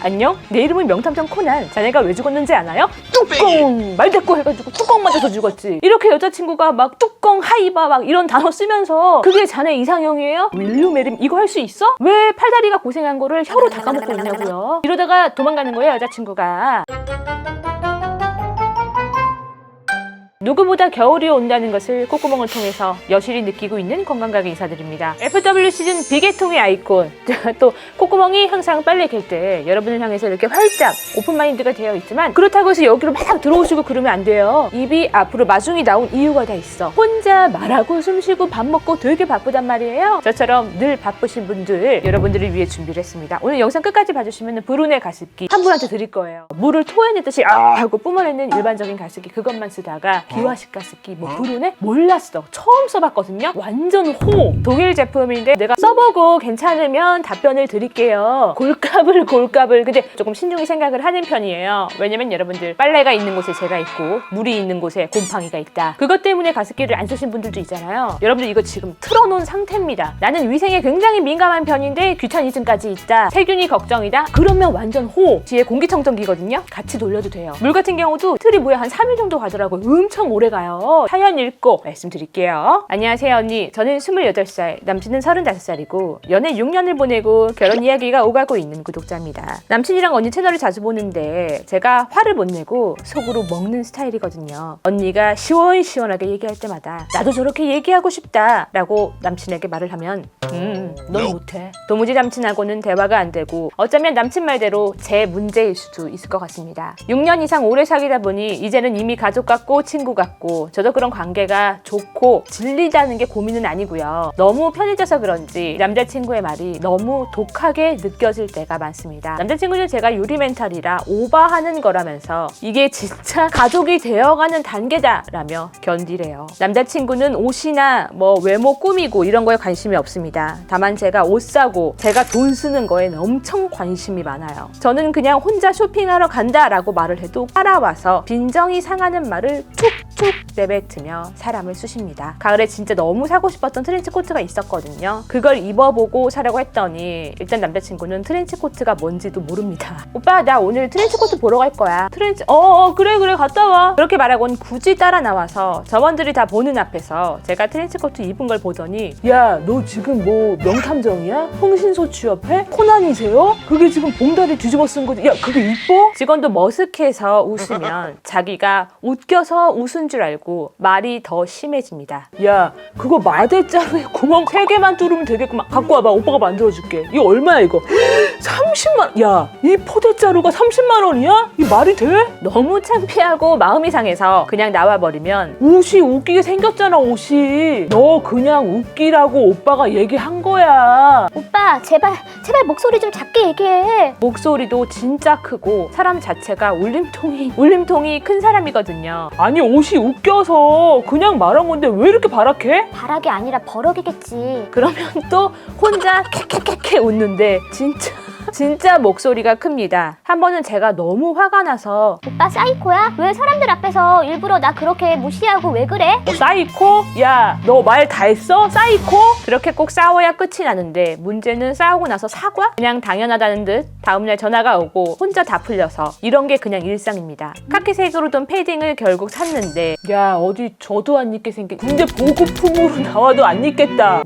안녕? 내 이름은 명탐정 코난. 자네가 왜 죽었는지 아나요? 뚜껑! 말대꾸 해가지고 뚜껑 맞아서 죽었지. 이렇게 여자친구가 막 뚜껑, 하이바 막 이런 단어 쓰면서 그게 자네 이상형이에요? 윌류 메림 이거 할 수 있어? 왜 팔다리가 고생한 거를 혀로 다 까먹고 있냐고요? 이러다가 도망가는 거예요, 여자친구가. 누구보다 겨울이 온다는 것을 콧구멍을 통해서 여실히 느끼고 있는 건강가게 인사드립니다. FW 시즌 비계통의 아이콘. 또 콧구멍이 항상 빨래 갤 때 여러분을 향해서 이렇게 활짝 오픈마인드가 되어 있지만 그렇다고 해서 여기로 막 들어오시고 그러면 안 돼요. 입이 앞으로 마중이 나온 이유가 다 있어. 혼자 말하고 숨쉬고 밥 먹고 되게 바쁘단 말이에요. 저처럼 늘 바쁘신 분들 여러분들을 위해 준비를 했습니다. 오늘 영상 끝까지 봐주시면 브루네 가습기 한 분한테 드릴 거예요. 물을 토해내듯이 하고 뿜어내는 일반적인 가습기 그것만 쓰다가 기화식 가습기 브루네? 몰랐어. 처음 써봤거든요. 완전 호! 독일 제품인데 내가 써보고 괜찮으면 답변을 드릴게요. 골값을 근데 조금 신중히 생각을 하는 편이에요. 왜냐면 여러분들 빨래가 있는 곳에 제가 있고 물이 있는 곳에 곰팡이가 있다. 그것 때문에 가습기를 안 쓰신 분들도 있잖아요. 여러분들 이거 지금 틀어놓은 상태입니다. 나는 위생에 굉장히 민감한 편인데 귀차니즘까지 있다. 세균이 걱정이다. 그러면 완전 호! 뒤에 공기청정기거든요. 같이 돌려도 돼요. 물 같은 경우도 틀이 뭐야 한 3일 정도 가더라고요. 엄청 오래 가요. 사연 읽고 말씀드릴게요. 안녕하세요 언니. 저는 28살, 남친은 35살이고 연애 6년을 보내고 결혼 이야기가 오가고 있는 구독자입니다. 남친이랑 언니 채널을 자주 보는데 제가 화를 못 내고 속으로 먹는 스타일이거든요. 언니가 시원시원하게 얘기할 때마다 나도 저렇게 얘기하고 싶다 라고 남친에게 말을 하면 넌 못해. 도무지 남친하고는 대화가 안 되고 어쩌면 남친 말대로 제 문제일 수도 있을 것 같습니다. 6년 이상 오래 사귀다 보니 이제는 이미 가족 같고 친구 같고 저도 그런 관계가 좋고 질리다는 게 고민은 아니고요. 너무 편해져서 그런지 남자친구의 말이 너무 독하게 느껴질 때가 많습니다. 남자친구는 제가 유리 멘탈이라 오버하는 거라면서 이게 진짜 가족이 되어가는 단계다 라며 견디래요. 남자친구는 옷이나 외모 꾸미고 이런 거에 관심이 없습니다. 다만 제가 옷 사고 제가 돈 쓰는 거에 엄청 관심이 많아요. 저는 그냥 혼자 쇼핑하러 간다 라고 말을 해도 따라와서 빈정이 상하는 말을 툭툭 내뱉으며 사람을 쑤십니다. 가을에 진짜 너무 사고 싶었던 트렌치코트가 있었거든요. 그걸 입어보고 사려고 했더니 일단 남자친구는 트렌치코트가 뭔지도 모릅니다. 오빠 나 오늘 트렌치코트 보러 갈 거야. 그래 갔다 와. 그렇게 말하곤 굳이 따라 나와서 점원들이 다 보는 앞에서 제가 트렌치코트 입은 걸 보더니 야 너 지금 명탐정이야? 흥신소 취업해? 코난이세요? 그게 지금 봉다리 뒤집어 쓴 거지. 야 그게 이뻐? 직원도 머쓱해서 웃으면 자기가 웃겨서 웃은 줄 알고 말이 더 심해집니다. 야 그거 마대자루에 구멍 3개만 뚫으면 되겠구만. 갖고 와봐. 오빠가 만들어줄게. 이거 얼마야 이거? 30만. 야 이 포대자루가 30만 원이야? 이 말이 돼? 너무 창피하고 마음이 상해서 그냥 나와버리면 옷이 웃기게 생겼잖아. 옷이 너 그냥 웃기라고 오빠가 얘기한 거야. 오빠 제발 목소리 좀 작게 얘기해. 목소리도 진짜 크고 사람 자체가 울림통이 큰 사람이거든요. 아니 옷이 웃겨서 그냥 말한 건데 왜 이렇게 발악해? 바락이 아니라 버럭이겠지. 그러면 또 혼자 캐캐캐캐 웃는데 진짜 목소리가 큽니다. 한 번은 제가 너무 화가 나서 오빠 사이코야? 왜 사람들 앞에서 일부러 나 그렇게 무시하고 왜 그래? 사이코? 야 너 말 다 했어? 사이코? 그렇게 꼭 싸워야 끝이 나는데 문제는 싸우고 나서 사과? 그냥 당연하다는 듯 다음날 전화가 오고 혼자 다 풀려서 이런 게 그냥 일상입니다. 카키색으로 돈 패딩을 결국 샀는데 야 어디 저도 안 입게 생긴 군대 보급품으로 나와도 안 입겠다.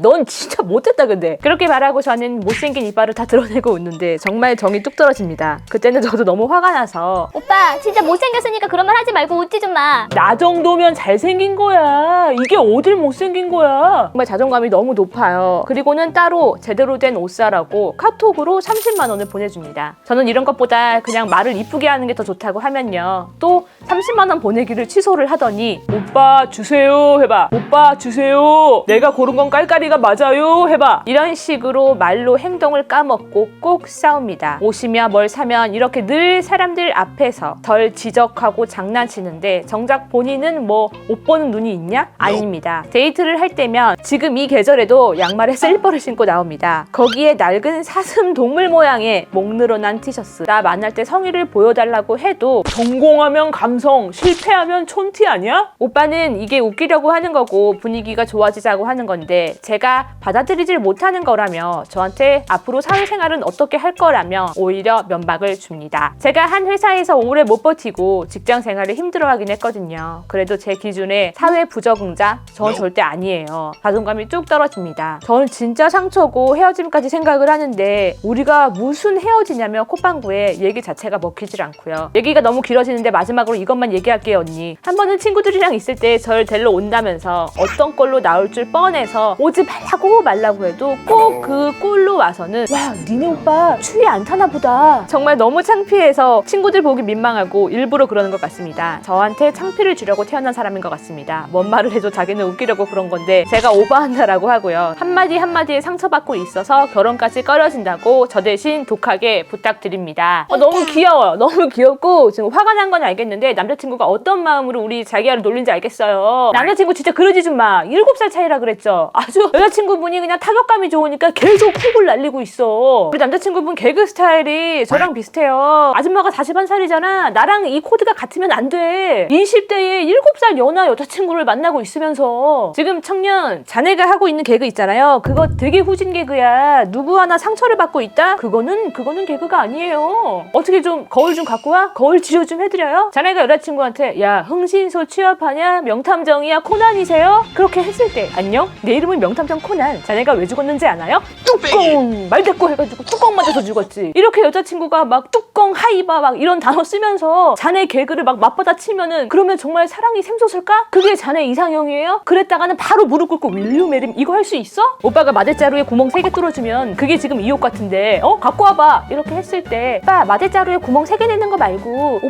넌 진짜 못됐다 근데. 그렇게 말하고 저는 못생긴 이빨을 다 드러내고 웃는데 정말 정이 뚝 떨어집니다. 그때는 저도 너무 화가 나서 오빠 진짜 못생겼으니까 그런 말 하지 말고 웃지 좀 마. 나 정도면 잘생긴 거야. 이게 어딜 못생긴 거야. 정말 자존감이 너무 높아요. 그리고는 따로 제대로 된 옷 사라고 카톡으로 30만 원을 보내줍니다. 저는 이런 것보다 그냥 말을 이쁘게 하는 게 더 좋다고 하면요. 또 30만 원 보내기를 취소를 하더니 오빠 주세요 해봐. 오빠 주세요. 내가 고른 건 깔깔이가 맞아요 해봐. 이런 식으로 말로 행동을 까먹고 꼭 싸웁니다. 옷이며 뭘 사면 이렇게 늘 사람들 앞에서 덜 지적하고 장난치는데 정작 본인은 옷 보는 눈이 있냐? 아닙니다. 데이트를 할 때면 지금 이 계절에도 양말에 슬리퍼를 신고 나옵니다. 거기에 낡은 사슴 동물 모양의 목 늘어난 티셔츠. 나 만날 때 성의를 보여달라고 해도 성공하면 감성, 실패하면 촌티 아니야? 오빠는 이게 웃기려고 하는 거고 분위기가 좋아지자고 하는 건데 제가 받아들이질 못하는 거라며 저한테 앞으로 사회생활을 생활은 어떻게 할 거라며 오히려 면박을 줍니다. 제가 한 회사에서 오래 못 버티고 직장 생활을 힘들어하긴 했거든요. 그래도 제 기준에 사회 부적응자? 전 절대 아니에요. 자존감이 쭉 떨어집니다. 저는 진짜 상처고 헤어짐까지 생각을 하는데 우리가 무슨 헤어지냐며 콧방구에 얘기 자체가 먹히질 않고요. 얘기가 너무 길어지는데 마지막으로 이것만 얘기할게요, 언니. 한 번은 친구들이랑 있을 때 절 데리러 온다면서 어떤 꼴로 나올 줄 뻔해서 오지 말라고 해도 꼭 그 꼴로 와서는 와, 니네 오빠 추위 안 타나 보다. 정말 너무 창피해서 친구들 보기 민망하고 일부러 그러는 것 같습니다. 저한테 창피를 주려고 태어난 사람인 것 같습니다. 뭔 말을 해도 자기는 웃기려고 그런 건데 제가 오버한다라고 하고요. 한마디 한마디에 상처받고 있어서 결혼까지 꺼려진다고 저 대신 독하게 부탁드립니다. 너무 귀여워요. 너무 귀엽고 지금 화가 난 건 알겠는데 남자친구가 어떤 마음으로 우리 자기야를 놀린지 알겠어요. 남자친구 진짜 그러지 좀 마. 7살 차이라 그랬죠. 아주 여자친구분이 그냥 타격감이 좋으니까 계속 훅을 날리고 있어. 우리 남자친구분 개그 스타일이 저랑 비슷해요. 아줌마가 41살이잖아. 나랑 이 코드가 같으면 안 돼. 20대에 7살 연하 여자친구를 만나고 있으면서 지금 청년 자네가 하고 있는 개그 있잖아요. 그거 되게 후진 개그야. 누구 하나 상처를 받고 있다? 그거는 개그가 아니에요. 어떻게 좀 거울 좀 갖고 와? 거울 치료 좀 해드려요? 자네가 여자친구한테 야, 흥신소 취업하냐? 명탐정이야? 코난이세요? 그렇게 했을 때 안녕? 내 이름은 명탐정 코난. 자네가 왜 죽었는지 아나요? 뚜껑! 말대꾸 해가지고 뚜껑 맞아서 죽었지. 이렇게 여자친구가 막 뚜껑, 하이바 막 이런 단어 쓰면서 자네 개그를 막 맞받아 치면은 그러면 정말 사랑이 샘솟을까? 그게 자네 이상형이에요? 그랬다가는 바로 무릎 꿇고 윌류 메림 이거 할 수 있어? 오빠가 마대자루에 구멍 3개 뚫어주면 그게 지금 이 옷 같은데 갖고 와봐 이렇게 했을 때 오빠 마대자루에 구멍 3개 내는 거 말고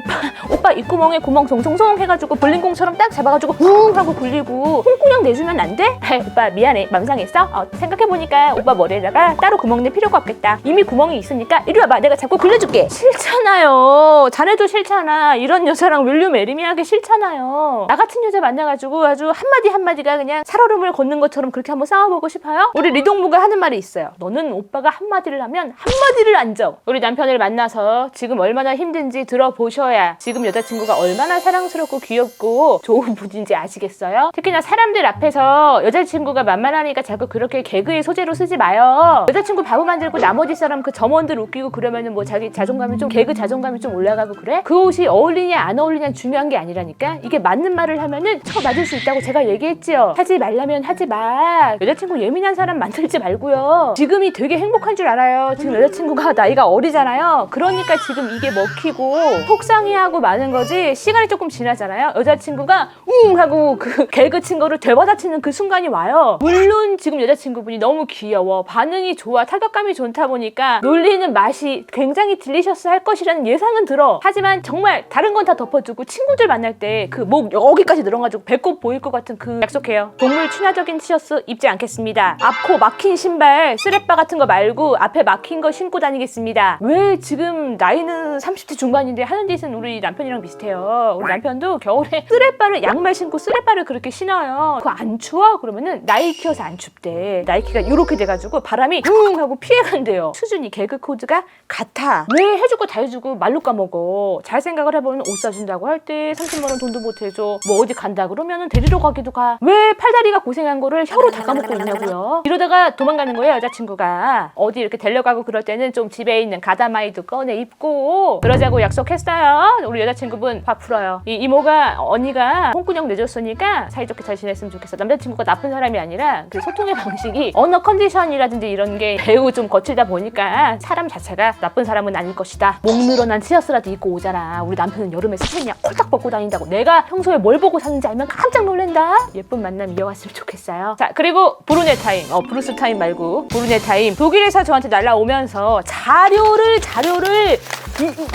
오빠 입구멍에 구멍 송송송 해가지고 볼링공처럼 딱 잡아가지고 웅 하고 굴리고 홍구냥 내주면 안 돼? 오빠 미안해 맘상했어? 생각해보니까 오빠 머리에다가 따로 구멍 낼 필요가 없겠다. 이미 구멍이 있으니까 이리 와봐 내가 잡고 굴려줄게. 싫잖아요. 자네도 싫잖아. 이런 여자랑 윌류 메리미하게 싫잖아요. 나 같은 여자 만나가지고 아주 한마디가 그냥 살얼음을 걷는 것처럼 그렇게 한번 싸워보고 싶어요? 우리 리동무가 하는 말이 있어요. 너는 오빠가 한마디를 하면 한마디를 안 져. 우리 남편을 만나서 지금 얼마나 힘든지 들어보셔야 지금 여자친구가 얼마나 사랑스럽고 귀엽고 좋은 분인지 아시겠어요? 특히나 사람들 앞에서 여자친구가 만만하니까 자꾸 그렇게 개그의 소재로 쓰지 마요. 여자친구 바보 만들고 나머지 사람 그 점원들 웃기고 그러면은 뭐 자기 자존감이 좀 개그 자존감이 좀 올라가고 그래? 그 옷이 어울리냐 안 어울리냐 중요한 게 아니라니까. 이게 맞는 말을 하면은 쳐 맞을 수 있다고 제가 얘기했지요. 하지 말라면 하지 마. 여자친구 예민한 사람 만들지 말고요. 지금이 되게 행복한 줄 알아요. 지금 여자친구가 나이가 어리잖아요. 그러니까 지금 이게 먹히고 속상해하고 많은 거지. 시간이 조금 지나잖아요. 여자친구가 하고 그 개그 친 거를 되받아치는 그 순간이 와요. 물론 지금 여자친구분이 너무 귀여워. 반응이 좋아. 타격감이 좋다 보니까 놀리는 맛이 굉장히 딜리셔스 할 것이라는 예상은 들어. 하지만 정말 다른 건 다 덮어두고 친구들 만날 때 그 목 여기까지 늘어가지고 배꼽 보일 것 같은 그 약속해요. 동물 친화적인 티셔츠 입지 않겠습니다. 앞코 막힌 신발 쓰레빠 같은 거 말고 앞에 막힌 거 신고 다니겠습니다. 왜 지금 나이는 30대 중반인데 하는 짓은 우리 남편이랑 비슷해요. 우리 남편도 겨울에 쓰레빠를 양말 신고 쓰레빠를 그렇게 신어요. 그거 안 추워? 그러면은 나이키여서 안 춥대. 나이키가 이렇게 돼가지고 바람이 하고 피해간대요. 수준이 개그 코드가 같아. 왜 해줄 거 다 해주고 말로 까먹어. 잘 생각을 해보면 옷 사준다고 할 때 30만 원 돈도 못 해줘. 뭐 어디 간다 그러면은 데리러 가기도 가. 왜 팔다리가 고생한 거를 혀로 다 까먹고 있냐고요. 이러다가 도망가는 거예요. 여자친구가. 어디 이렇게 데려가고 그럴 때는 좀 집에 있는 가다마이도 꺼내 입고 그러자고 약속했어요. 우리 여자친구분 화 풀어요. 이 이모가 언니가 홍군형 내줬으니까 사이좋게 잘 지냈으면 좋겠어. 남자친구가 나쁜 사람이 아니라 그 소통의 방식이 언어 컨디션이라든지 이런 게 매우 좀 거칠다 보니까 사람 자체가 나쁜 사람은 아닐 것이다. 목 늘어난 티셔츠라도 입고 오잖아. 우리 남편은 여름에 스페니아 콜딱 벗고 다닌다고. 내가 평소에 뭘 보고 사는지 알면 깜짝 놀란다. 예쁜 만남 이어갔으면 좋겠어요. 자, 그리고 브루네 타임. 브루스 타임 말고 브루네 타임. 독일에서 저한테 날라오면서 자료를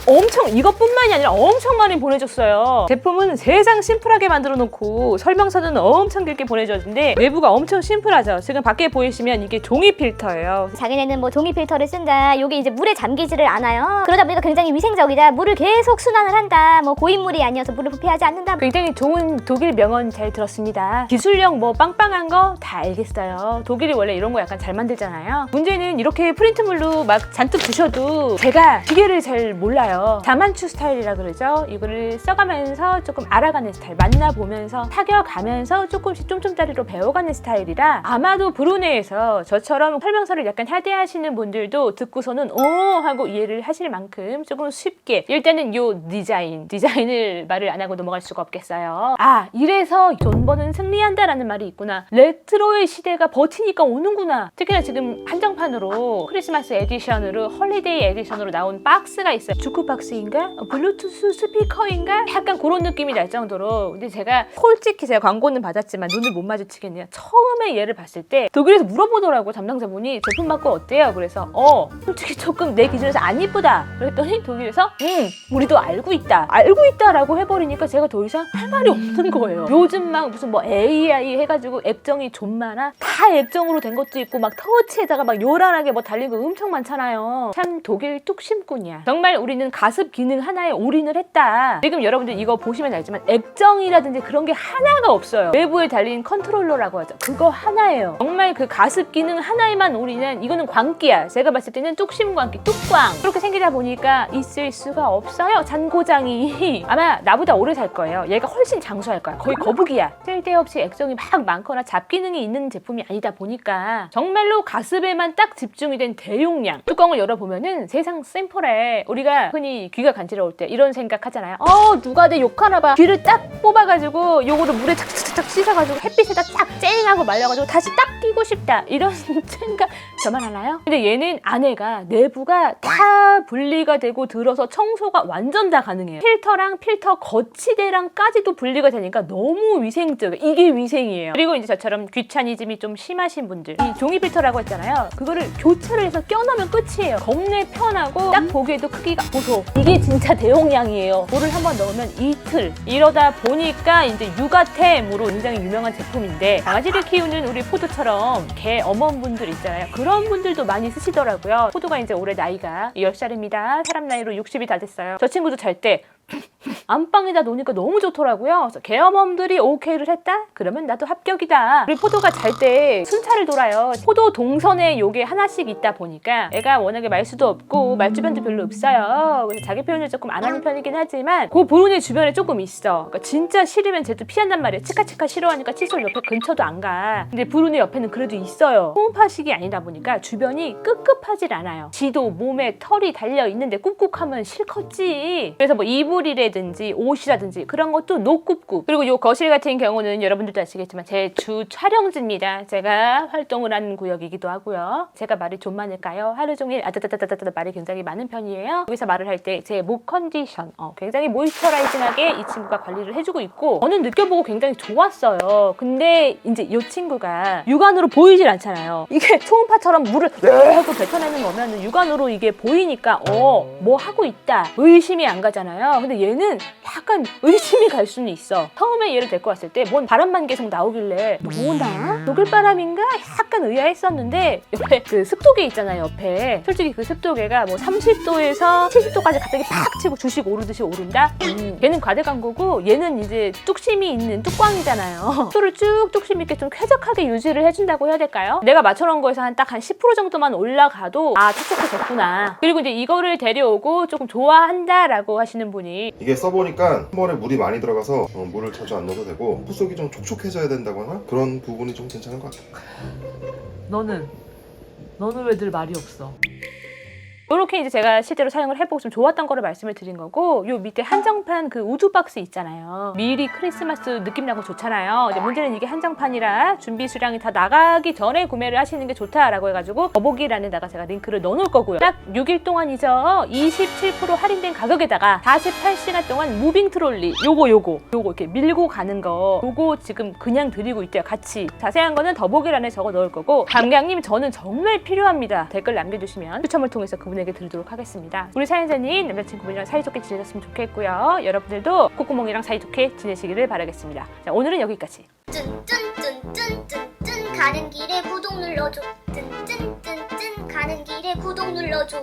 엄청 이것뿐만이 아니라 엄청 많이 보내줬어요. 제품은 세상 심플하게 만들어 놓고 설명서는 엄청 길게 보내줬는데 외부가 엄청 심플하죠. 지금 밖에 보이시면 이게 종이 필터예요. 자기네는 뭐 종이 필터를 쓴다. 요게 이제 물에 잠기지를 않아요. 그러다 보니까 굉장히 위생적이다. 물을 계속 순환을 한다. 뭐 고인물이 아니어서 물을 부패하지 않는다. 굉장히 좋은 독일 명언 잘 들었습니다. 기술력 뭐 빵빵한 거 다 알겠어요. 독일이 원래 이런 거 약간 잘 만들잖아요. 문제는 이렇게 프린트물로 막 잔뜩 주셔도 제가 기계를 잘 잘 몰라요. 자만추 스타일이라 그러죠. 이거를 써가면서 조금 알아가는 스타일, 만나보면서 사겨가면서 조금씩 쫌쫌짜리로 배워가는 스타일이라 아마도 브루네이에서 저처럼 설명서를 약간 하대하시는 분들도 듣고서는 오 하고 이해를 하실 만큼 조금 쉽게 일단은 요 디자인을 말을 안 하고 넘어갈 수가 없겠어요. 아, 이래서 존버는 승리한다라는 말이 있구나. 레트로의 시대가 버티니까 오는구나. 특히나 지금 한정판으로 크리스마스 에디션으로 홀리데이 에디션으로 나온 박스가 있어요. 주크박스인가? 블루투스 스피커인가? 약간 그런 느낌이 날 정도로. 근데 제가 솔직히 제가 광고는 받았지만 눈을 못 마주치겠네요. 처음에 얘를 봤을 때 독일에서 물어보더라고. 담당자분이 제품 받고 어때요? 그래서 솔직히 조금 내 기준에서 안 이쁘다. 그랬더니 독일에서 우리도 알고 있다라고 해버리니까 제가 더 이상 할 말이 없는 거예요. 요즘 막 무슨 뭐 AI 해가지고 액정이 좀 많아. 다 액정으로 된 것도 있고 막 터치에다가 막 요란하게 뭐 달린 거 엄청 많잖아요. 참 독일 뚝심꾼이야. 정말 우리는 가습 기능 하나에 올인을 했다. 지금 여러분들 이거 보시면 알지만 액정이라든지 그런 게 하나가 없어요. 외부에 달린 컨트롤러라고 하죠. 그거 하나예요. 정말 그 가습 기능 하나에만 올인은 이거는 광기야. 제가 봤을 때는 뚝심 광기, 뚝광. 그렇게 생기다 보니까 있을 수가 없어요. 잔고장이. 아마 나보다 오래 살 거예요. 얘가 훨씬 장수할 거야. 거의 거북이야. 쓸데없이 액정이 막 많거나 잡기능이 있는 제품이 아니다 보니까 정말로 가습에만 딱 집중이 된 대용량. 뚜껑을 열어보면은 세상 심플해. 우리가 흔히 귀가 간지러울 때 이런 생각 하잖아요. 누가 내 욕하나 봐. 귀를 딱 뽑아가지고 요거를 물에 착착착 씻어가지고 햇빛에다 딱 쨍하고 말려가지고 다시 딱 끼고 싶다. 이런 생각 저만 하나요? 근데 얘는 안에가 내부가 다 분리가 되고 들어서 청소가 완전 다 가능해요. 필터랑 필터 거치대랑까지도 분리가 되니까 너무 위생적. 이게 위생이에요. 그리고 이제 저처럼 귀차니즘이 좀 심하신 분들, 이 종이 필터라고 했잖아요. 그거를 교체를 해서 껴넣으면 끝이에요. 겁내 편하고 딱 보기에도 크기가 보소. 이게 진짜 대용량이에요. 물을 한번 넣으면 이틀. 이러다 보니까 이제 육아템으로 굉장히 유명한 제품인데 강아지를 키우는 우리 포도처럼 개 어머분들 있잖아요. 그런 분들도 많이 쓰시더라고요. 포도가 이제 올해 나이가 10살입니다. 사람 나이로 60이 다 됐어요. 저 친구도 잘 때 안방에다 놓으니까 너무 좋더라고요. 그래서 개어멈들이 오케이를 했다? 그러면 나도 합격이다. 우리 포도가 잘 때 순찰을 돌아요. 포도 동선에 요게 하나씩 있다 보니까 애가 워낙에 말수도 없고 말주변도 별로 없어요. 그래서 자기 표현을 조금 안 하는 편이긴 하지만 그 브루네 주변에 조금 있어. 그러니까 진짜 싫으면 쟤도 피한단 말이에요. 치카치카 싫어하니까 칫솔 옆에 근처도 안 가. 근데 브루네 옆에는 그래도 있어요. 초음파식이 아니다 보니까 주변이 꿉꿉하질 않아요. 지도 몸에 털이 달려있는데 꿉꿉하면 싫겠지. 그래서 뭐 이불이라든지 옷이라든지 그런 것도 노꿉꿉. 그리고 요 거실 같은 경우는 여러분들도 아시겠지만 제 주 촬영지입니다. 제가 활동을 하는 구역이기도 하고요. 제가 말이 좀 많을까요? 하루 종일 아다다다다다 말이 굉장히 많은 편이에요. 여기서 말을 할 때 제 목 컨디션 굉장히 모이스처라이징하게 이 친구가 관리를 해주고 있고 저는 느껴보고 굉장히 좋았어요. 근데 이제 이 친구가 육안으로 보이질 않잖아요. 이게 초음파처럼 물을 하고 뱉어내는 거면 육안으로 이게 보이니까 뭐 하고 있다 의심이 안 가잖아요. 근데 얘는 약간 의심이 갈 수는 있어. 처음에 얘를 데리고 왔을 때 뭔 바람만 계속 나오길래 뭐나? 독일 바람인가? 약간 의아했었는데 옆에 그 습도계 있잖아요. 옆에 솔직히 그 습도계가 뭐 30도에서 70도까지 갑자기 팍 치고 주식 오르듯이 오른다? 얘는 과대광고고 얘는 이제 뚝심이 있는 뚝광이잖아요. 습도를 쭉 뚝심 있게 좀 쾌적하게 유지를 해준다고 해야 될까요? 내가 맞춰놓은 거에서 딱 한 10% 정도만 올라가도 촉촉해졌구나. 그리고 이제 이거를 데려오고 조금 좋아한다라고 하시는 분이 이게 써보니까 한 번에 물이 많이 들어가서 물을 자주 안 넣어도 되고 후속이 좀 촉촉해져야 된다거나 그런 부분이 좀 괜찮은 것 같아요. 너는 왜 늘 말이 없어? 이렇게 이제 제가 실제로 사용을 해보고 좀 좋았던 거를 말씀을 드린 거고 요 밑에 한정판 그 우드 박스 있잖아요. 미리 크리스마스 느낌 나고 좋잖아요. 이제 문제는 이게 한정판이라 준비 수량이 다 나가기 전에 구매를 하시는 게 좋다라고 해가지고 더보기란에다가 제가 링크를 넣어놓을 거고요. 딱 6일 동안이죠. 27% 할인된 가격에다가 48시간 동안 무빙 트롤리 요거 이렇게 밀고 가는 거 요거 지금 그냥 드리고 있대요. 같이. 자세한 거는 더보기란에 적어 넣을 거고 감량님 저는 정말 필요합니다. 댓글 남겨주시면 추첨을 통해서 그분에게 드리도록 하겠습니다. 우리 사연자님 남자친구분이랑 사이좋게 지내셨으면 좋겠고요. 여러분들도 콧구멍이랑 사이좋게 지내시기를 바라겠습니다. 자, 오늘은 여기까지. 쭌쭌쭌쭌쭌쭌 가는 길에 구독 눌러줘. 쭌쭌쭌쭌 가는 길에 구독 눌러줘.